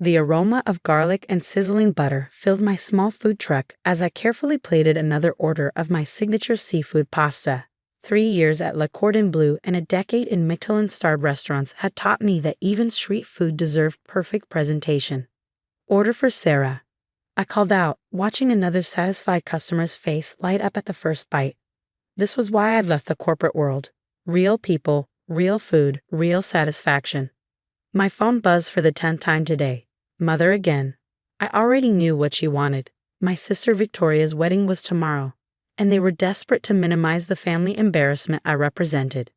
The aroma of garlic and sizzling butter filled my small food truck as I carefully plated another order of my signature seafood pasta. 3 years at Le Cordon Bleu and a decade in Michelin-starred restaurants had taught me that even street food deserved perfect presentation. "Order for Sarah," I called out, watching another satisfied customer's face light up at the first bite. This was why I'd left the corporate world. Real people, real food, real satisfaction. My phone buzzed for the 10th time today. Mother again. I already knew what she wanted. My sister Victoria's wedding was tomorrow, and they were desperate to minimize the family embarrassment I represented.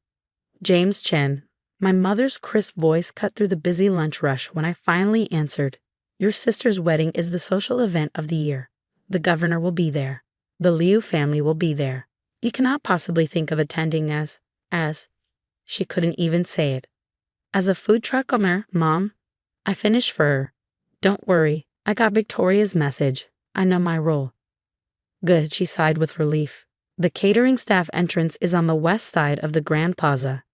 "James Chen." My mother's crisp voice cut through the busy lunch rush when I finally answered. "Your sister's wedding is the social event of the year. The governor will be there. The Liu family will be there. You cannot possibly think of attending as. She couldn't even say it. "As a food truck owner, Mom." I finished for her. "Don't worry, I got Victoria's message. I know my role." "Good," she sighed with relief. "The catering staff entrance is on the west side of the Grand Plaza.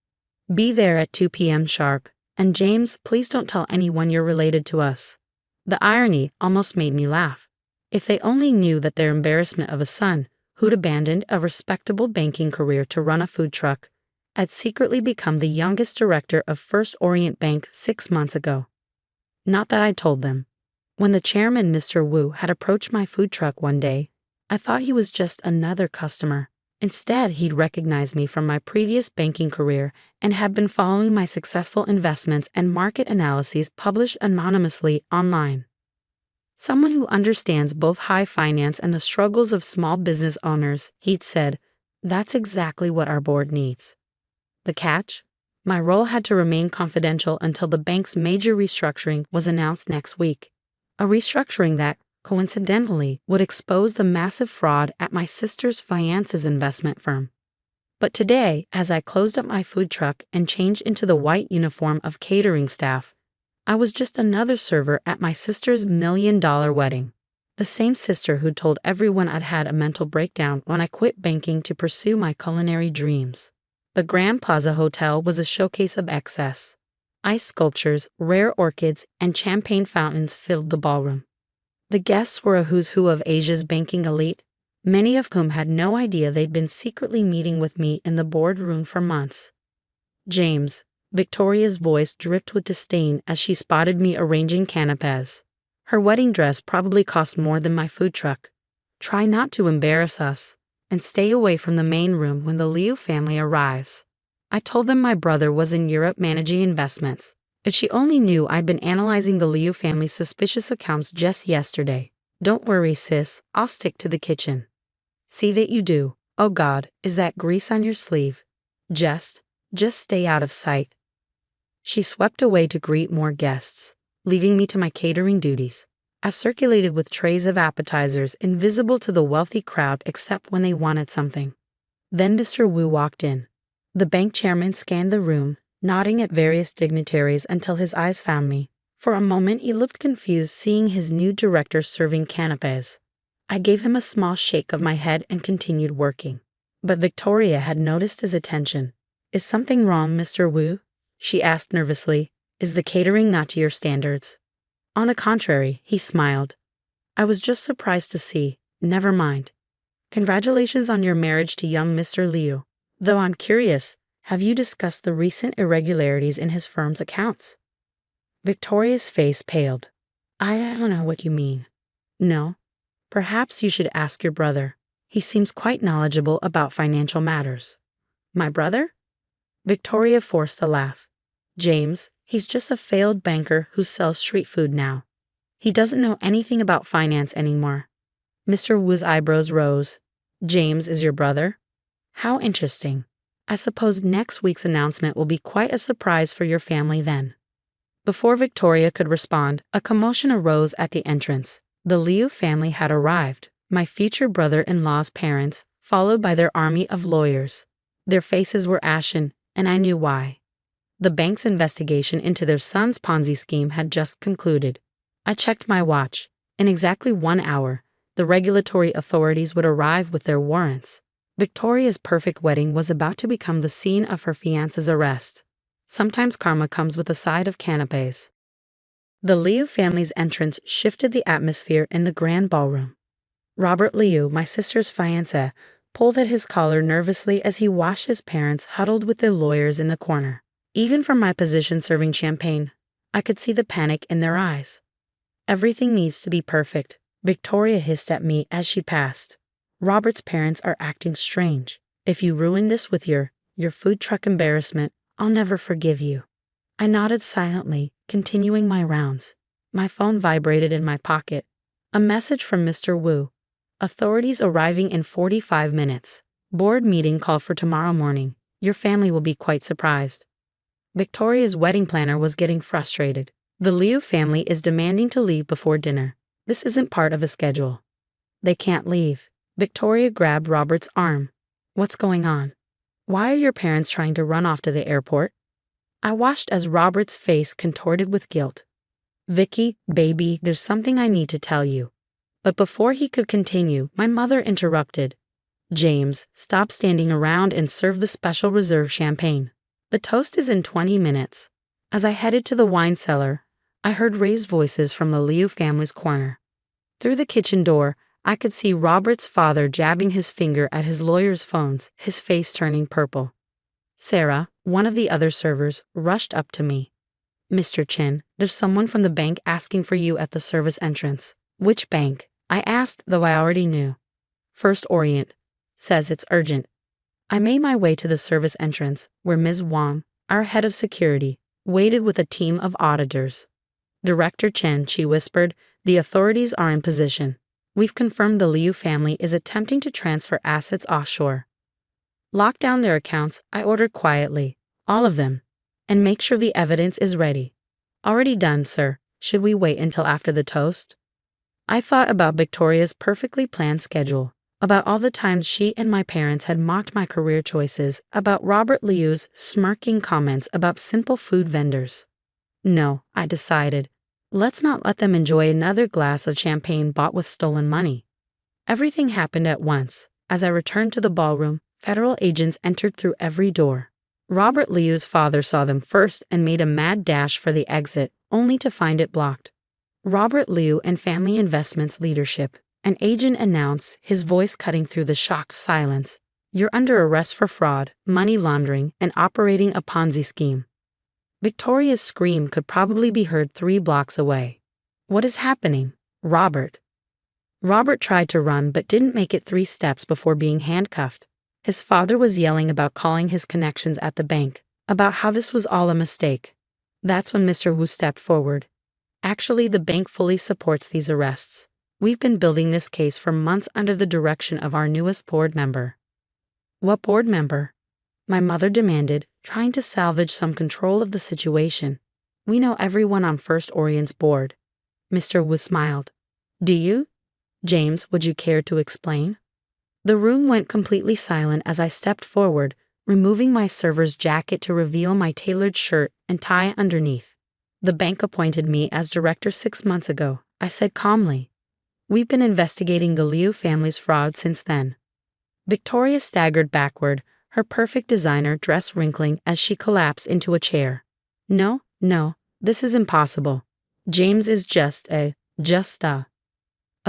Be there at 2 p.m. sharp. And James, please don't tell anyone you're related to us." The irony almost made me laugh. If they only knew that their embarrassment of a son, who'd abandoned a respectable banking career to run a food truck, had secretly become the youngest director of First Orient Bank 6 months ago. Not that I told them. When the chairman, Mr. Wu, had approached my food truck one day, I thought he was just another customer. Instead, he'd recognized me from my previous banking career and had been following my successful investments and market analyses published anonymously online. "Someone who understands both high finance and the struggles of small business owners," he'd said. "That's exactly what our board needs." The catch? My role had to remain confidential until the bank's major restructuring was announced next week. A restructuring that, coincidentally, would expose the massive fraud at my sister's finances investment firm. But today, as I closed up my food truck and changed into the white uniform of catering staff, I was just another server at my sister's $1 million wedding. The same sister who told everyone I'd had a mental breakdown when I quit banking to pursue my culinary dreams. The Grand Plaza Hotel was a showcase of excess. Ice sculptures, rare orchids, and champagne fountains filled the ballroom. The guests were a who's who of Asia's banking elite, many of whom had no idea they'd been secretly meeting with me in the boardroom for months. "James," Victoria's voice dripped with disdain as she spotted me arranging canapés. Her wedding dress probably cost more than my food truck. "Try not to embarrass us, and stay away from the main room when the Liu family arrives." I told them my brother was in Europe managing investments. If she only knew I'd been analyzing the Liu family's suspicious accounts just yesterday. "Don't worry, sis, I'll stick to the kitchen." "See that you do. Oh God, is that grease on your sleeve? Just stay out of sight." She swept away to greet more guests, leaving me to my catering duties. I circulated with trays of appetizers invisible to the wealthy crowd except when they wanted something. Then Mr. Wu walked in. The bank chairman scanned the room, nodding at various dignitaries until his eyes found me. For a moment he looked confused seeing his new director serving canapés. I gave him a small shake of my head and continued working. But Victoria had noticed his attention. "Is something wrong, Mr. Wu?" she asked nervously. "Is the catering not to your standards?" "On the contrary," he smiled. "I was just surprised to see. Never mind. Congratulations on your marriage to young Mr. Liu. Though I'm curious, have you discussed the recent irregularities in his firm's accounts?" Victoria's face paled. I don't know what you mean." "No? Perhaps you should ask your brother. He seems quite knowledgeable about financial matters." "My brother?" Victoria forced a laugh. "James, he's just a failed banker who sells street food now. He doesn't know anything about finance anymore." Mr. Wu's eyebrows rose. "James is your brother? How interesting. I suppose next week's announcement will be quite a surprise for your family then." Before Victoria could respond, a commotion arose at the entrance. The Liu family had arrived, my future brother-in-law's parents, followed by their army of lawyers. Their faces were ashen, and I knew why. The bank's investigation into their son's Ponzi scheme had just concluded. I checked my watch. In exactly 1 hour, the regulatory authorities would arrive with their warrants. Victoria's perfect wedding was about to become the scene of her fiancé's arrest. Sometimes karma comes with a side of canapés. The Liu family's entrance shifted the atmosphere in the grand ballroom. Robert Liu, my sister's fiancé, pulled at his collar nervously as he watched his parents huddled with their lawyers in the corner. Even from my position serving champagne, I could see the panic in their eyes. "Everything needs to be perfect," Victoria hissed at me as she passed. "Robert's parents are acting strange. If you ruin this with your food truck embarrassment, I'll never forgive you." I nodded silently, continuing my rounds. My phone vibrated in my pocket. A message from Mr. Wu. "Authorities arriving in 45 minutes. Board meeting call for tomorrow morning. Your family will be quite surprised." Victoria's wedding planner was getting frustrated. "The Liu family is demanding to leave before dinner. This isn't part of a schedule." "They can't leave." Victoria grabbed Robert's arm. "What's going on? Why are your parents trying to run off to the airport?" I watched as Robert's face contorted with guilt. "Vicky, baby, there's something I need to tell you." But before he could continue, my mother interrupted. "James, stop standing around and serve the special reserve champagne. The toast is in 20 minutes. As I headed to the wine cellar, I heard raised voices from the Liu family's corner. Through the kitchen door, I could see Robert's father jabbing his finger at his lawyer's phones, his face turning purple. Sarah, one of the other servers, rushed up to me. "Mr. Chen, there's someone from the bank asking for you at the service entrance." "Which bank?" I asked, though I already knew. "First Orient. Says it's urgent." I made my way to the service entrance, where Ms. Wang, our head of security, waited with a team of auditors. "Director Chen," she whispered, "the authorities are in position. We've confirmed the Liu family is attempting to transfer assets offshore. Lock down their accounts," I ordered quietly. "All of them. And make sure the evidence is ready." "Already done, sir. Should we wait until after the toast?" I thought about Victoria's perfectly planned schedule, about all the times she and my parents had mocked my career choices, about Robert Liu's smirking comments about simple food vendors. No, I decided. Let's not let them enjoy another glass of champagne bought with stolen money. Everything happened at once. As I returned to the ballroom, federal agents entered through every door. Robert Liu's father saw them first and made a mad dash for the exit, only to find it blocked. "Robert Liu and Family Investments Leadership," an agent announced, his voice cutting through the shocked silence. "You're under arrest for fraud, money laundering, and operating a Ponzi scheme." Victoria's scream could probably be heard 3 blocks away. "What is happening? Robert?" Robert tried to run but didn't make it 3 steps before being handcuffed. His father was yelling about calling his connections at the bank, about how this was all a mistake. That's when Mr. Wu stepped forward. "Actually, the bank fully supports these arrests. We've been building this case for months under the direction of our newest board member." "What board member?" my mother demanded, trying to salvage some control of the situation. "We know everyone on First Orient's board." Mr. Wu smiled. "Do you? James, would you care to explain?" The room went completely silent as I stepped forward, removing my server's jacket to reveal my tailored shirt and tie underneath. "The bank appointed me as director 6 months ago," I said calmly. "We've been investigating the Liu family's fraud since then." Victoria staggered backward, her perfect designer dress wrinkling as she collapsed into a chair. No, this is impossible. James is just a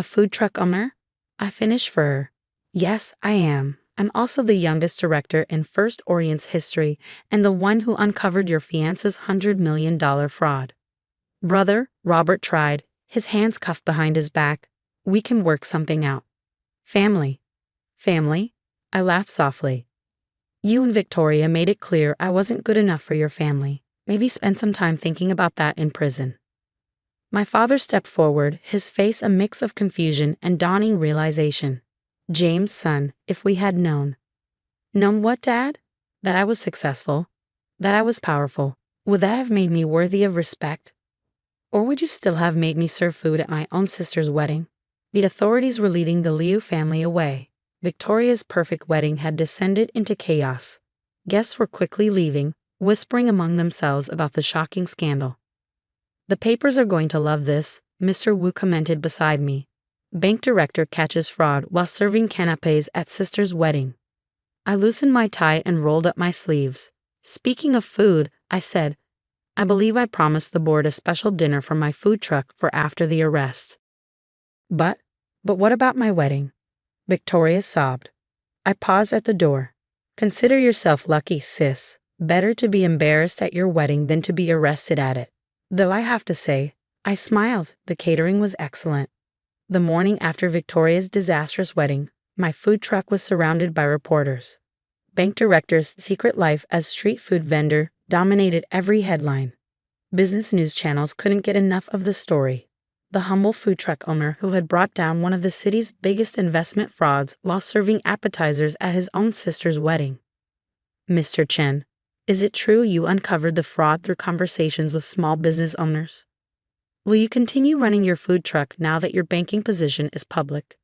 food truck owner?" I finished for her. "Yes, I am. I'm also the youngest director in First Orient's history and the one who uncovered your fiance's $100 million fraud." "Brother," Robert tried, his hands cuffed behind his back. "We can work something out." Family? I laughed softly. "You and Victoria made it clear I wasn't good enough for your family. Maybe spend some time thinking about that in prison." My father stepped forward, his face a mix of confusion and dawning realization. "James, son, if we had known." "Known what, Dad?" "That I was successful, that I was powerful. Would that have made me worthy of respect? Or would you still have made me serve food at my own sister's wedding?" The authorities were leading the Liu family away. Victoria's perfect wedding had descended into chaos. Guests were quickly leaving, whispering among themselves about the shocking scandal. "The papers are going to love this," Mr. Wu commented beside me. "Bank director catches fraud while serving canapés at sister's wedding." I loosened my tie and rolled up my sleeves. "Speaking of food," I said, I believe I promised the board a special dinner from my food truck for after the arrest. But, but what about my wedding? Victoria sobbed. I paused at the door. Consider yourself lucky, sis. Better to be embarrassed at your wedding than to be arrested at it. Though I have to say, I smiled. The catering was excellent. The morning after Victoria's disastrous wedding, my food truck was surrounded by reporters. Bank director's secret life as street food vendor dominated every headline. Business news channels couldn't get enough of the story. The humble food truck owner who had brought down one of the city's biggest investment frauds while serving appetizers at his own sister's wedding. Mr. Chen, is it true you uncovered the fraud through conversations with small business owners? Will you continue running your food truck now that your banking position is public?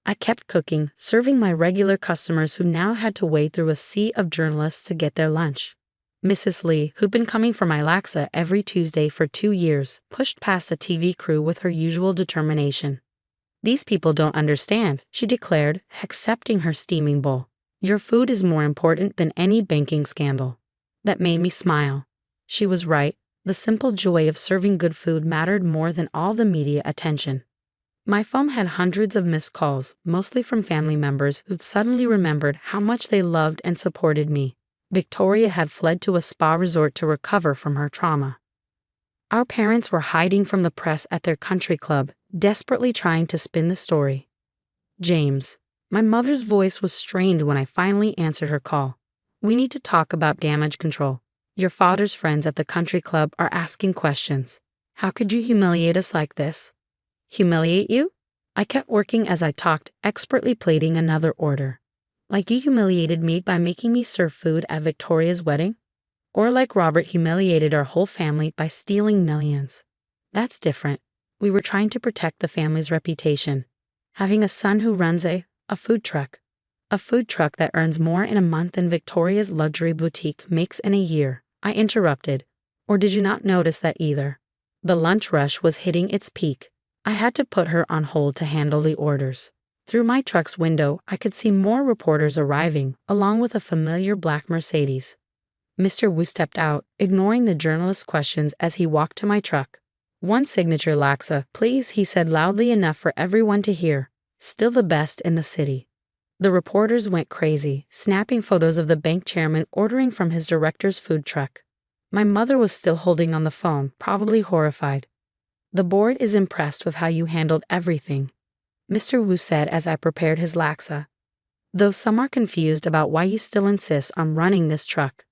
I kept cooking, serving my regular customers who now had to wade through a sea of journalists to get their lunch. Mrs. Lee, who'd been coming for my laksa every Tuesday for 2 years, pushed past the TV crew with her usual determination. These people don't understand, she declared, accepting her steaming bowl. Your food is more important than any banking scandal. That made me smile. She was right. The simple joy of serving good food mattered more than all the media attention. My phone had hundreds of missed calls, mostly from family members who'd suddenly remembered how much they loved and supported me. Victoria had fled to a spa resort to recover from her trauma. Our parents were hiding from the press at their country club, desperately trying to spin the story. James. My mother's voice was strained when I finally answered her call. We need to talk about damage control. Your father's friends at the country club are asking questions. How could you humiliate us like this? Humiliate you? I kept working as I talked, expertly plating another order. Like you humiliated me by making me serve food at Victoria's wedding? Or like Robert humiliated our whole family by stealing millions? That's different. We were trying to protect the family's reputation. Having a son who runs a food truck. A food truck that earns more in a month than Victoria's luxury boutique makes in a year. I interrupted. Or did you not notice that either? The lunch rush was hitting its peak. I had to put her on hold to handle the orders. Through my truck's window, I could see more reporters arriving, along with a familiar black Mercedes. Mr. Wu stepped out, ignoring the journalist's questions as he walked to my truck. One signature laksa, please, he said loudly enough for everyone to hear. Still the best in the city. The reporters went crazy, snapping photos of the bank chairman ordering from his director's food truck. My mother was still holding on the phone, probably horrified. The board is impressed with how you handled everything, Mr. Wu said as I prepared his laksa. Though some are confused about why you still insist on running this truck.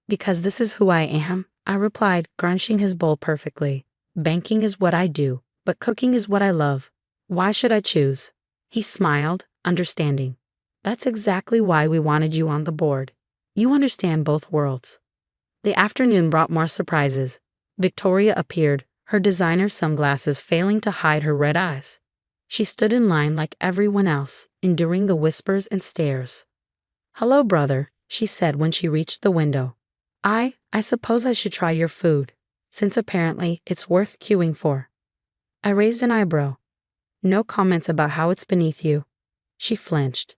Because this is who I am, I replied, garnishing his bowl perfectly. Banking is what I do, but cooking is what I love. Why should I choose? He smiled, understanding. That's exactly why we wanted you on the board. You understand both worlds. The afternoon brought more surprises. Victoria appeared, her designer sunglasses failing to hide her red eyes. She stood in line like everyone else, enduring the whispers and stares. Hello, brother, she said when she reached the window. I suppose I should try your food, since apparently it's worth queuing for. I raised an eyebrow. No comments about how it's beneath you. She flinched.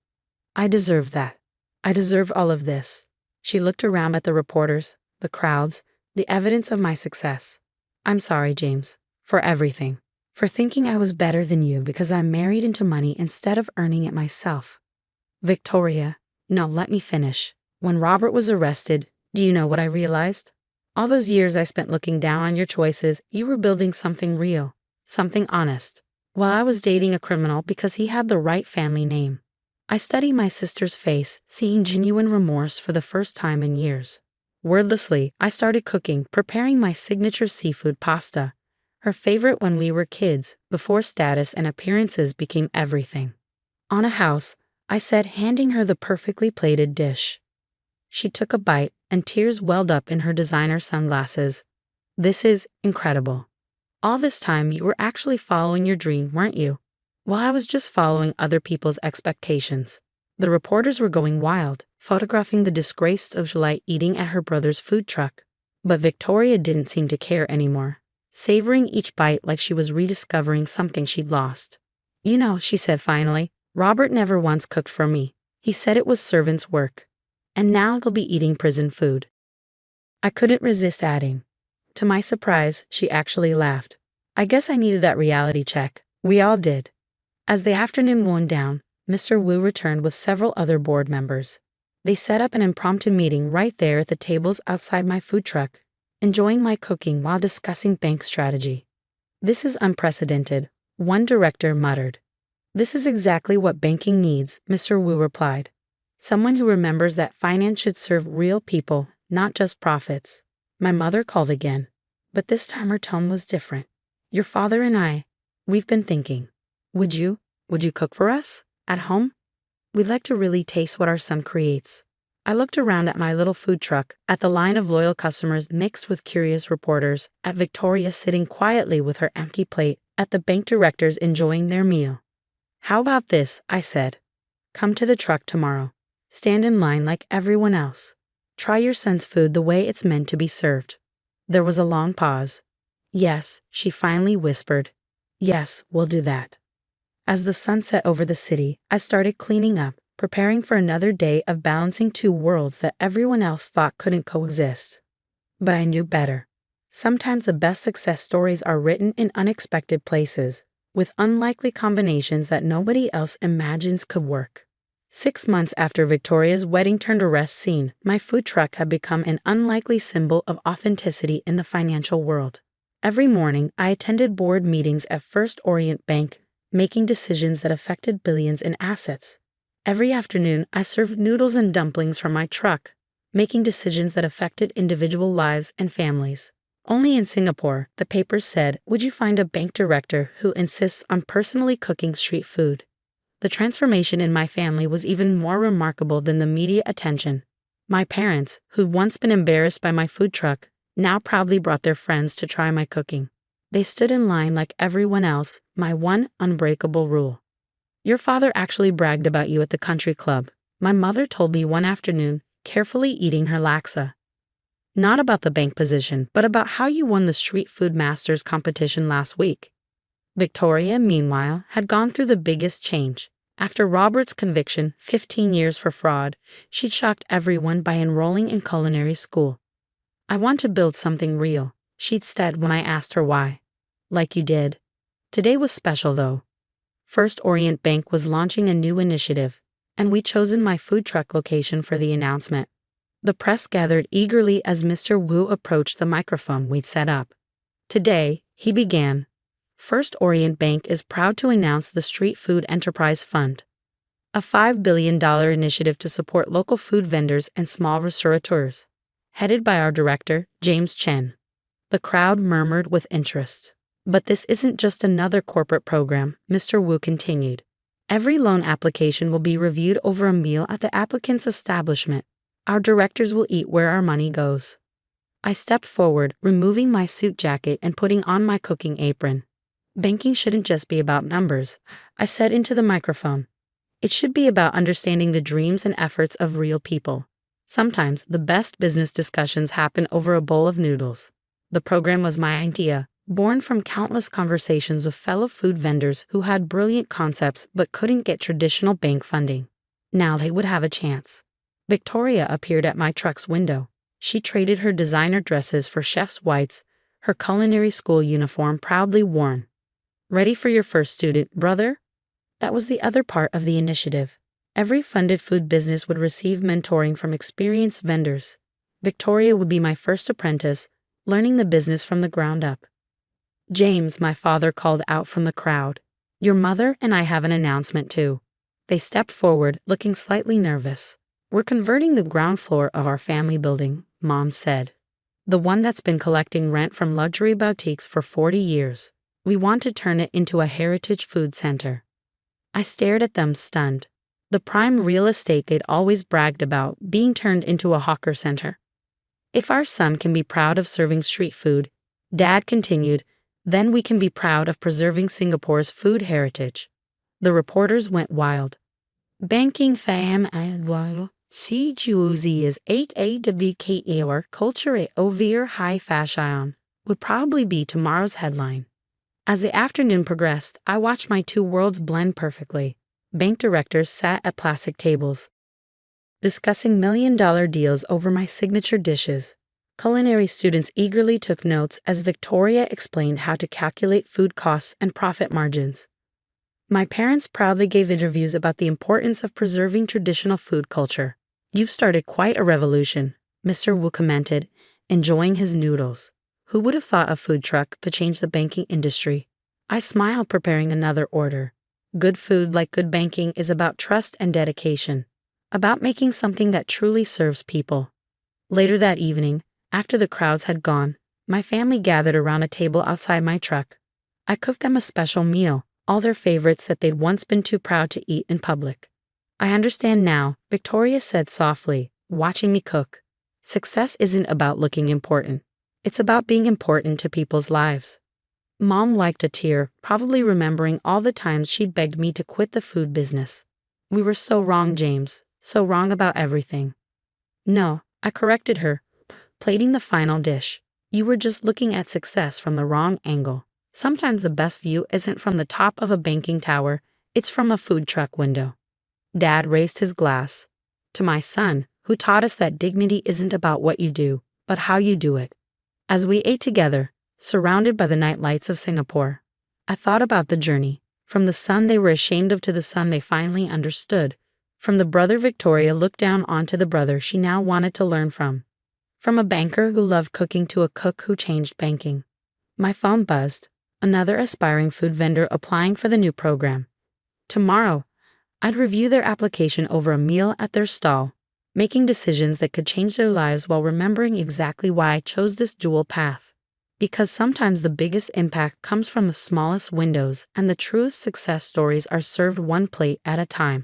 I deserve that. I deserve all of this. She looked around at the reporters, the crowds, the evidence of my success. I'm sorry, James, for everything. For thinking I was better than you because I married into money instead of earning it myself. Victoria, no, let me finish. When Robert was arrested, do you know what I realized? All those years I spent looking down on your choices, you were building something real, something honest, while I was dating a criminal because he had the right family name. I studied my sister's face, seeing genuine remorse for the first time in years. Wordlessly, I started cooking, preparing my signature seafood pasta, her favorite when we were kids, before status and appearances became everything. On a house, I said, handing her the perfectly plated dish. She took a bite, and tears welled up in her designer sunglasses. This is incredible. All this time you were actually following your dream, weren't you? Well, I was just following other people's expectations. The reporters were going wild, photographing the disgraced socialite eating at her brother's food truck. But Victoria didn't seem to care anymore, savoring each bite like she was rediscovering something she'd lost. You know, she said finally, Robert never once cooked for me. He said it was servants' work. And now he'll be eating prison food. I couldn't resist adding. To my surprise, she actually laughed. I guess I needed that reality check. We all did. As the afternoon wound down, Mr. Wu returned with several other board members. They set up an impromptu meeting right there at the tables outside my food truck, enjoying my cooking while discussing bank strategy. This is unprecedented, one director muttered. This is exactly what banking needs, Mr. Wu replied. Someone who remembers that finance should serve real people, not just profits. My mother called again, but this time her tone was different. Your father and we've been thinking. Would you cook for us? At home? We'd like to really taste what our son creates. I looked around at my little food truck, at the line of loyal customers mixed with curious reporters, at Victoria sitting quietly with her empty plate, at the bank directors enjoying their meal. How about this? I said. Come to the truck tomorrow. Stand in line like everyone else. Try your son's food the way it's meant to be served. There was a long pause. Yes, she finally whispered. Yes, we'll do that. As the sun set over the city, I started cleaning up, preparing for another day of balancing two worlds that everyone else thought couldn't coexist. But I knew better. Sometimes the best success stories are written in unexpected places, with unlikely combinations that nobody else imagines could work. 6 months after Victoria's wedding-turned-arrest scene, my food truck had become an unlikely symbol of authenticity in the financial world. Every morning, I attended board meetings at First Orient Bank, making decisions that affected billions in assets. Every afternoon, I served noodles and dumplings from my truck, making decisions that affected individual lives and families. Only in Singapore, the papers said, would you find a bank director who insists on personally cooking street food? The transformation in my family was even more remarkable than the media attention. My parents, who'd once been embarrassed by my food truck, now proudly brought their friends to try my cooking. They stood in line like everyone else, my one unbreakable rule. Your father actually bragged about you at the country club, my mother told me one afternoon, carefully eating her laksa. Not about the bank position, but about how you won the Street Food Masters competition last week. Victoria, meanwhile, had gone through the biggest change. After Robert's conviction, 15 years for fraud, she'd shocked everyone by enrolling in culinary school. I want to build something real, she'd said when I asked her why. Like you did. Today was special though. First Orient Bank was launching a new initiative, and we'd chosen my food truck location for the announcement. The press gathered eagerly as Mr. Wu approached the microphone we'd set up. Today, he began. First Orient Bank is proud to announce the Street Food Enterprise Fund, a $5 billion initiative to support local food vendors and small restaurateurs, headed by our director, James Chen. The crowd murmured with interest. But this isn't just another corporate program, Mr. Wu continued. Every loan application will be reviewed over a meal at the applicant's establishment. Our directors will eat where our money goes. I stepped forward, removing my suit jacket and putting on my cooking apron. Banking shouldn't just be about numbers, I said into the microphone. It should be about understanding the dreams and efforts of real people. Sometimes the best business discussions happen over a bowl of noodles. The program was my idea, born from countless conversations with fellow food vendors who had brilliant concepts but couldn't get traditional bank funding. Now they would have a chance. Victoria appeared at my truck's window. She traded her designer dresses for chef's whites, her culinary school uniform proudly worn. Ready for your first student, brother? That was the other part of the initiative. Every funded food business would receive mentoring from experienced vendors. Victoria would be my first apprentice, learning the business from the ground up. James, my father called out from the crowd. Your mother and I have an announcement too. They stepped forward, looking slightly nervous. We're converting the ground floor of our family building, Mom said. The one that's been collecting rent from luxury boutiques for 40 years. We want to turn it into a heritage food center. I stared at them stunned. The prime real estate they'd always bragged about being turned into a hawker center. If our son can be proud of serving street food, Dad continued, then we can be proud of preserving Singapore's food heritage. The reporters went wild. Banking fam while si juzi is 8 or culture over high fashion would probably be tomorrow's headline. As the afternoon progressed, I watched my two worlds blend perfectly. Bank directors sat at plastic tables, discussing million-dollar deals over my signature dishes. Culinary students eagerly took notes as Victoria explained how to calculate food costs and profit margins. My parents proudly gave interviews about the importance of preserving traditional food culture. "You've started quite a revolution," Mr. Wu commented, enjoying his noodles. "Who would have thought a food truck could change the banking industry?" I smiled, preparing another order. Good food, like good banking, is about trust and dedication, about making something that truly serves people. Later that evening, after the crowds had gone, my family gathered around a table outside my truck. I cooked them a special meal, all their favorites that they'd once been too proud to eat in public. "I understand now," Victoria said softly, watching me cook. "Success isn't about looking important. It's about being important to people's lives." Mom wiped a tear, probably remembering all the times she'd begged me to quit the food business. "We were so wrong, James, so wrong about everything." "No," I corrected her, plating the final dish. "You were just looking at success from the wrong angle. Sometimes the best view isn't from the top of a banking tower, it's from a food truck window." Dad raised his glass. "To my son, who taught us that dignity isn't about what you do, but how you do it." As we ate together, surrounded by the night lights of Singapore, I thought about the journey, from the son they were ashamed of to the son they finally understood, from the brother Victoria looked down onto the brother she now wanted to learn from, from a banker who loved cooking to a cook who changed banking. My phone buzzed, another aspiring food vendor applying for the new program. Tomorrow, I'd review their application over a meal at their stall, making decisions that could change their lives while remembering exactly why I chose this dual path. Because sometimes the biggest impact comes from the smallest windows and the truest success stories are served one plate at a time.